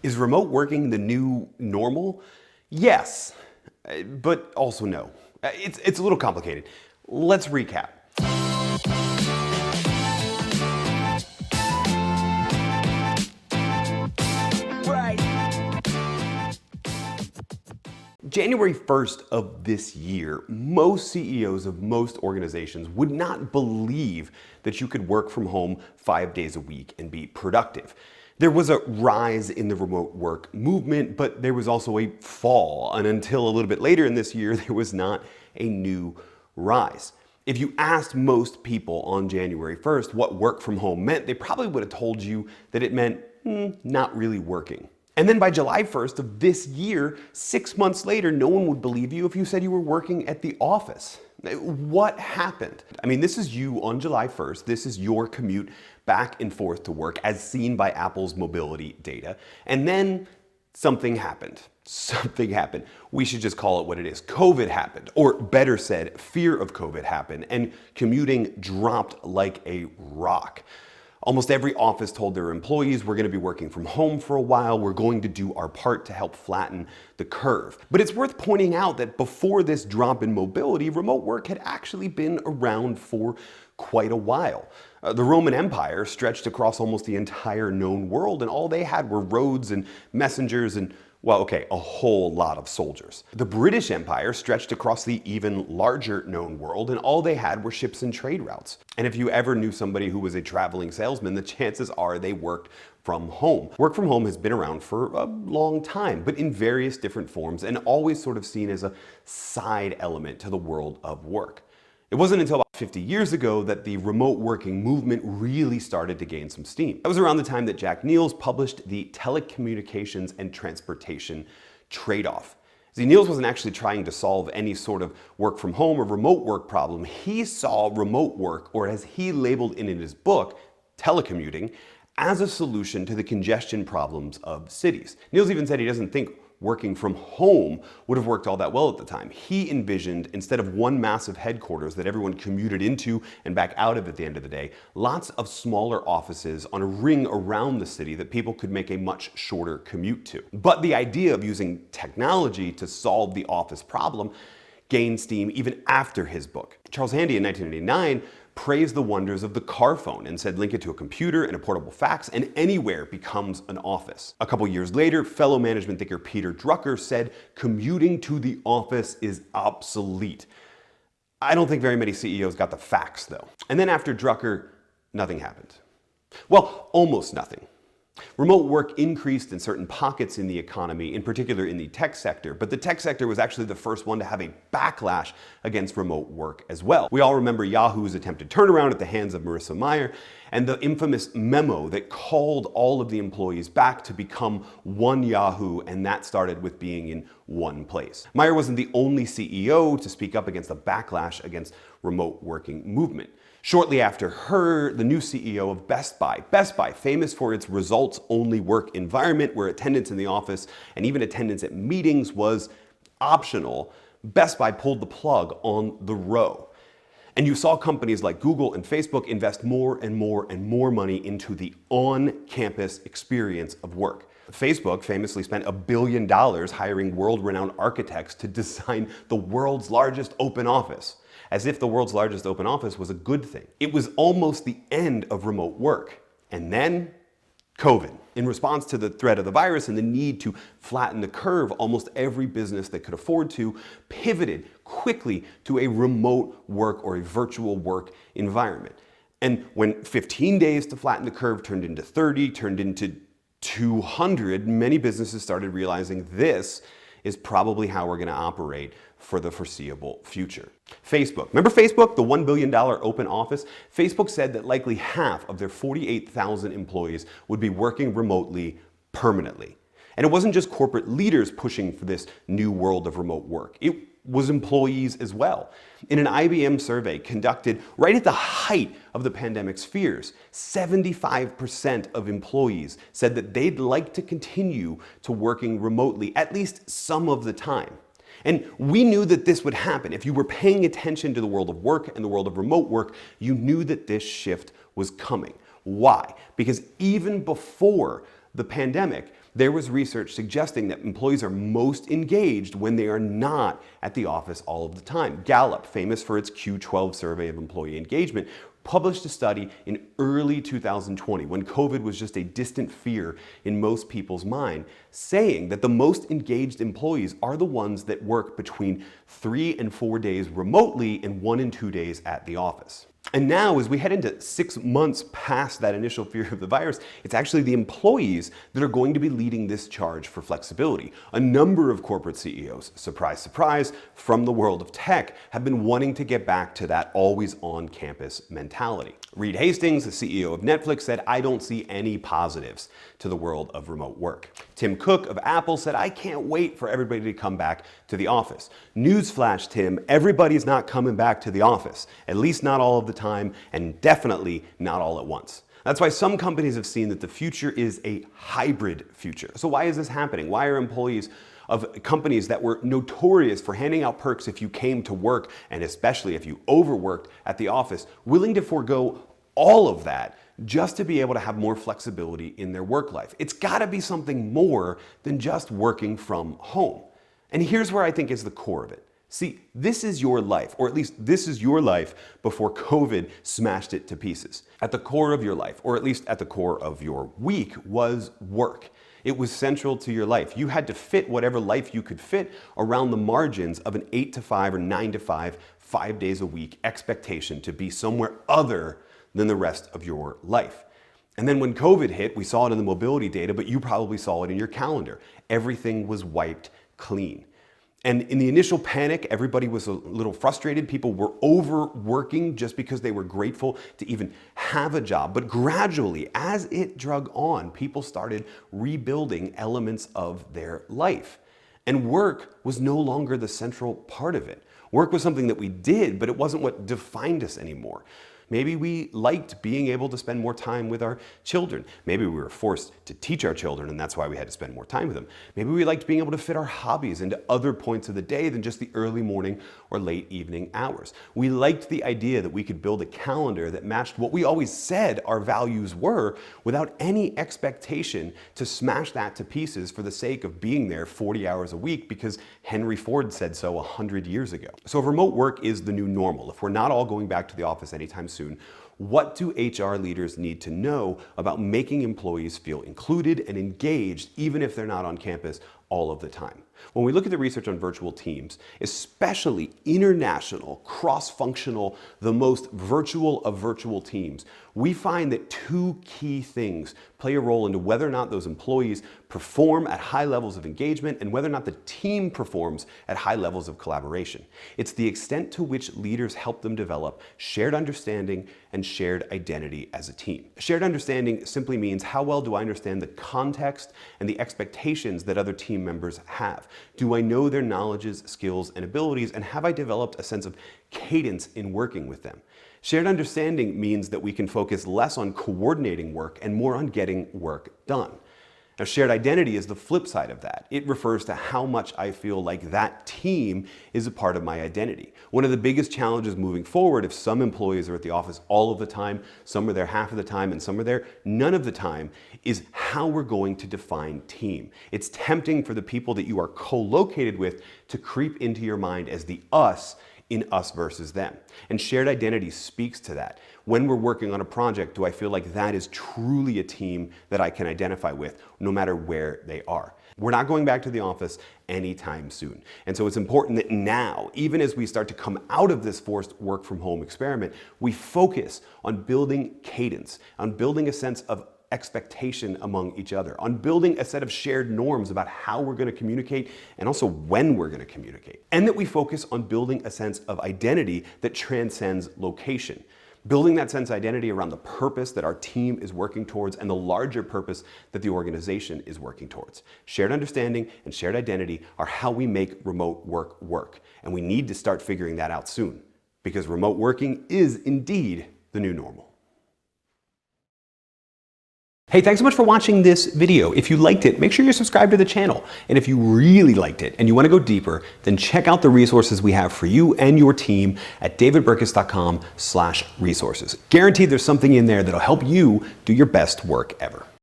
Is remote working the new normal? Yes, but also no. It's a little complicated. Let's recap. January 1st of this year, most CEOs of most organizations would not believe that you could work from home 5 days a week and be productive. There was a rise in the remote work movement, but there was also a fall, and until a little bit later in this year, there was not a new rise. If you asked most people on January 1st what work from home meant, they probably would have told you that it meant not really working. And then by July 1st of this year, 6 months later, no one would believe you if you said you were working at the office. What happened? I mean, this is you on July 1st. This is your commute back and forth to work as seen by Apple's mobility data. And then something happened. Something happened. We should just call it what it is. COVID happened, or better said, fear of COVID happened, and commuting dropped like a rock. Almost every office told their employees, we're going to be working from home for a while, we're going to do our part to help flatten the curve. But it's worth pointing out that before this drop in mobility, remote work had actually been around for quite a while. The Roman Empire stretched across almost the entire known world, and all they had were roads and messengers and, well, okay, a whole lot of soldiers. The British Empire stretched across the even larger known world, and all they had were ships and trade routes. And if you ever knew somebody who was a traveling salesman, the chances are they worked from home. Work from home has been around for a long time, but in various different forms and always sort of seen as a side element to the world of work. It wasn't until about 50 years ago that the remote working movement really started to gain some steam. That was around the time that Jack Niels published the Telecommunications and Transportation Trade-off. See, Niels wasn't actually trying to solve any sort of work from home or remote work problem. He saw remote work, or as he labeled it in his book, telecommuting, as a solution to the congestion problems of cities. Niels even said he doesn't think working from home would have worked all that well at the time. He envisioned, instead of one massive headquarters that everyone commuted into and back out of at the end of the day, lots of smaller offices on a ring around the city that people could make a much shorter commute to. But the idea of using technology to solve the office problem gained steam even after his book. Charles Handy in 1989 praised the wonders of the car phone and said link it to a computer and a portable fax and anywhere becomes an office. A couple years later, fellow management thinker Peter Drucker said commuting to the office is obsolete. I don't think very many CEOs got the fax though. And then after Drucker, nothing happened. Well, almost nothing. Remote work increased in certain pockets in the economy, in particular in the tech sector, but the tech sector was actually the first one to have a backlash against remote work as well. We all remember Yahoo's attempted turnaround at the hands of Marissa Mayer and the infamous memo that called all of the employees back to become one Yahoo, and that started with being in one place. Mayer wasn't the only CEO to speak up against the backlash against remote working movement. Shortly after her, the new CEO of Best Buy, famous for its results-only work environment where attendance in the office and even attendance at meetings was optional, Best Buy pulled the plug on the row. And you saw companies like Google and Facebook invest more and more and more money into the on-campus experience of work. Facebook famously spent $1 billion hiring world-renowned architects to design the world's largest open office, as if the world's largest open office was a good thing. It was almost the end of remote work. And then, COVID. In response to the threat of the virus and the need to flatten the curve, almost every business that could afford to pivoted quickly to a remote work or a virtual work environment. And when 15 days to flatten the curve turned into 30, turned into 200, many businesses started realizing this is probably how we're going to operate for the foreseeable future. Facebook. Remember Facebook, the $1 billion open office? Facebook said that likely half of their 48,000 employees would be working remotely permanently. And it wasn't just corporate leaders pushing for this new world of remote work. It was employees as well. In an IBM survey conducted right at the height of the pandemic's fears, 75% of employees said that they'd like to continue to working remotely at least some of the time. And we knew that this would happen. If you were paying attention to the world of work and the world of remote work, you knew that this shift was coming. Why? Because even before the pandemic, There was research suggesting that employees are most engaged when they are not at the office all of the time. Gallup, famous for its Q12 survey of employee engagement, published a study in early 2020 when COVID was just a distant fear in most people's mind, saying that the most engaged employees are the ones that work between 3 and 4 days remotely and 1 and 2 days at the office. And now, as we head into 6 months past that initial fear of the virus, it's actually the employees that are going to be leading this charge for flexibility. A number of corporate CEOs, surprise, surprise, from the world of tech, have been wanting to get back to that always on campus mentality. Reed Hastings, the CEO of Netflix, said, "I don't see any positives to the world of remote work." Tim Cook of Apple said, "I can't wait for everybody to come back to the office." Newsflash, Tim, everybody's not coming back to the office, at least not all of the time, and definitely not all at once. That's why some companies have seen that the future is a hybrid future. So why is this happening? Why are employees of companies that were notorious for handing out perks if you came to work, and especially if you overworked at the office, willing to forego all of that just to be able to have more flexibility in their work life? It's got to be something more than just working from home. And here's where I think is the core of it. See, this is your life, or at least this is your life before COVID smashed it to pieces. At the core of your life, or at least at the core of your week, was work. It was central to your life. You had to fit whatever life you could fit around the margins of an 8 to 5 or 9 to 5, 5 days a week expectation to be somewhere other than the rest of your life. And then when COVID hit, we saw it in the mobility data, but you probably saw it in your calendar. Everything was wiped clean. And in the initial panic, everybody was a little frustrated. People were overworking just because they were grateful to even have a job. But gradually, as it drug on, people started rebuilding elements of their life. And work was no longer the central part of it. Work was something that we did, but it wasn't what defined us anymore. Maybe we liked being able to spend more time with our children. Maybe we were forced to teach our children, and that's why we had to spend more time with them. Maybe we liked being able to fit our hobbies into other points of the day than just the early morning or late evening hours. We liked the idea that we could build a calendar that matched what we always said our values were without any expectation to smash that to pieces for the sake of being there 40 hours a week because Henry Ford said so 100 years ago. So if remote work is the new normal, if we're not all going back to the office anytime soon, what do HR leaders need to know about making employees feel included and engaged even if they're not on campus all of the time? When we look at the research on virtual teams, especially international, cross-functional, the most virtual of virtual teams, we find that 2 key things play a role into whether or not those employees perform at high levels of engagement and whether or not the team performs at high levels of collaboration. It's the extent to which leaders help them develop shared understanding and shared identity as a team. Shared understanding simply means how well do I understand the context and the expectations that other team members have? Do I know their knowledges, skills, and abilities, and have I developed a sense of cadence in working with them? Shared understanding means that we can focus less on coordinating work and more on getting work done. Now, shared identity is the flip side of that. It refers to how much I feel like that team is a part of my identity. One of the biggest challenges moving forward, if some employees are at the office all of the time, some are there half of the time, and some are there none of the time, is how we're going to define team. It's tempting for the people that you are co-located with to creep into your mind as the us in us versus them. And shared identity speaks to that. When we're working on a project, do I feel like that is truly a team that I can identify with no matter where they are? We're not going back to the office anytime soon. And so it's important that now, even as we start to come out of this forced work from home experiment, we focus on building cadence, on building a sense of expectation among each other, on building a set of shared norms about how we're going to communicate and also when we're going to communicate. And that we focus on building a sense of identity that transcends location. Building that sense of identity around the purpose that our team is working towards and the larger purpose that the organization is working towards. Shared understanding and shared identity are how we make remote work work. And we need to start figuring that out soon, because remote working is indeed the new normal. Hey, thanks so much for watching this video. If you liked it, make sure you're subscribed to the channel. And if you really liked it and you want to go deeper, then check out the resources we have for you and your team at davidburkus.com/resources. Guaranteed there's something in there that'll help you do your best work ever.